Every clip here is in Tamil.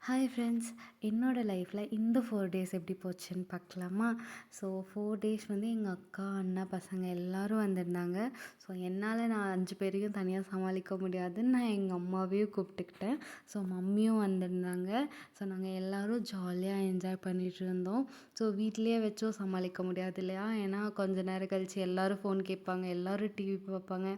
ஹாய் ஃப்ரெண்ட்ஸ், என்னோட லைஃப்பில் இந்த 4 டேஸ் எப்படி போச்சுன்னு பார்க்கலாமா? ஸோ 4 டேஸ் வந்து எங்கள் அக்கா, அண்ணா, பசங்க எல்லாரும் வந்திருந்தாங்க. ஸோ என்னால் நான் 5 பேரையும் தனியாக சமாளிக்க முடியாதுன்னு நான் எங்கள் அம்மாவையும் கூப்பிட்டுக்கிட்டேன். ஸோ மம்மியும் வந்திருந்தாங்க. ஸோ நாங்கள் எல்லோரும் ஜாலியாக என்ஜாய் பண்ணிகிட்டு இருந்தோம். ஸோ வீட்டிலேயே வச்சும் சமாளிக்க முடியாது இல்லையா? ஏன்னா கொஞ்ச நேரம் கழித்து எல்லோரும் ஃபோன் கேட்பாங்க, எல்லோரும் டிவி பார்ப்பாங்க.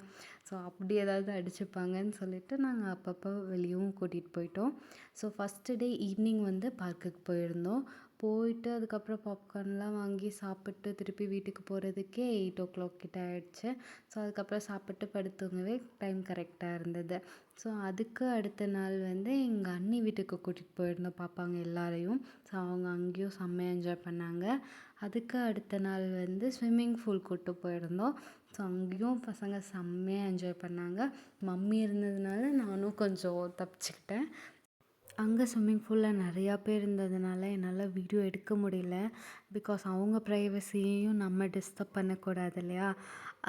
ஸோ அப்படி ஏதாவது அடிச்சுப்பாங்கன்னு சொல்லிட்டு நாங்கள் அப்பப்போ வெளியவும் கூட்டிகிட்டு போயிட்டோம். ஸோ ஃபஸ்ட்டு டே ஈவினிங் வந்து பார்க்குக்கு போயிருந்தோம். போயிட்டு அதுக்கப்புறம் பாப்கார்ன்லாம் வாங்கி சாப்பிட்டு திருப்பி வீட்டுக்கு போகிறதுக்கே 8:00 கிட்ட ஆயிடுச்சு. ஸோ அதுக்கப்புறம் சாப்பிட்டு படுத்துங்கவே டைம் கரெக்டாக இருந்தது. ஸோ அதுக்கு அடுத்த நாள் வந்து எங்கள் அண்ணி வீட்டுக்கு கூட்டிகிட்டு போயிருந்தோம் பாப்பாங்க எல்லாரையும். ஸோ அவங்க அங்கேயும் செம்மையாக என்ஜாய் பண்ணாங்க. அதுக்கு அடுத்த நாள் வந்து ஸ்விம்மிங் பூல் கூப்பிட்டு போயிருந்தோம். ஸோ அங்கேயும் பசங்க செம்மையாக என்ஜாய் பண்ணாங்க. மம்மி இருந்ததுனால நானும் கொஞ்சம் தப்பிச்சுக்கிட்டேன். அங்கே ஸ்விம்மிங் பூலில் நிறையா பேர் இருந்ததுனால என்னால் வீடியோ எடுக்க முடியல. பிகாஸ் அவங்க ப்ரைவசியையும் நம்ம டிஸ்டர்ப் பண்ணக்கூடாது இல்லையா?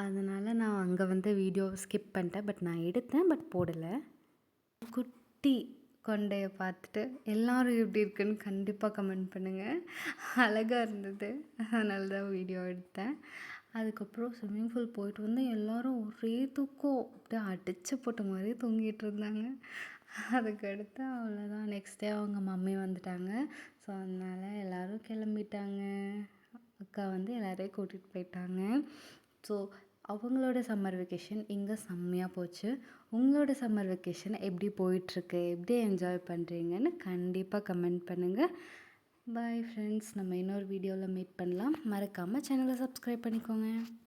அதனால் நான் அங்கே வந்து வீடியோ ஸ்கிப் பண்ணிட்டேன். பட் நான் எடுத்தேன், பட் போடலை. குட்டி கொண்டையை பார்த்துட்டு எல்லோரும் எப்படி இருக்குன்னு கண்டிப்பாக கமெண்ட் பண்ணுங்கள். அழகாக இருந்தது, அதனால தான் வீடியோ எடுத்தேன். அதுக்கப்புறம் ஸ்விம்மிங் பூல் போயிட்டு வந்து எல்லோரும் ஒரே தூக்கம், அப்படியே அடித்து போட்ட மாதிரி தூங்கிட்டு இருந்தாங்க. அதுக்கடுத்து அவ்வளோதான். நெக்ஸ்ட் டே அவங்க மம்மி வந்துட்டாங்க. ஸோ அதனால் எல்லோரும் கிளம்பிட்டாங்க. அக்கா வந்து எல்லோரையும் கூட்டிகிட்டு போயிட்டாங்க. ஸோ அவங்களோட சம்மர் வெக்கேஷன் இங்கே செம்மையாக போச்சு. உங்களோட சம்மர் வெக்கேஷன் எப்படி போயிட்டுருக்கு, எப்படி என்ஜாய் பண்ணுறீங்கன்னு கண்டிப்பாக கமெண்ட் பண்ணுங்கள். பாய் ஃப்ரெண்ட்ஸ், நம்ம இன்னொரு வீடியோவில் மீட் பண்ணலாம். மறக்காமல் சேனலை சப்ஸ்கிரைப் பண்ணிக்கோங்க.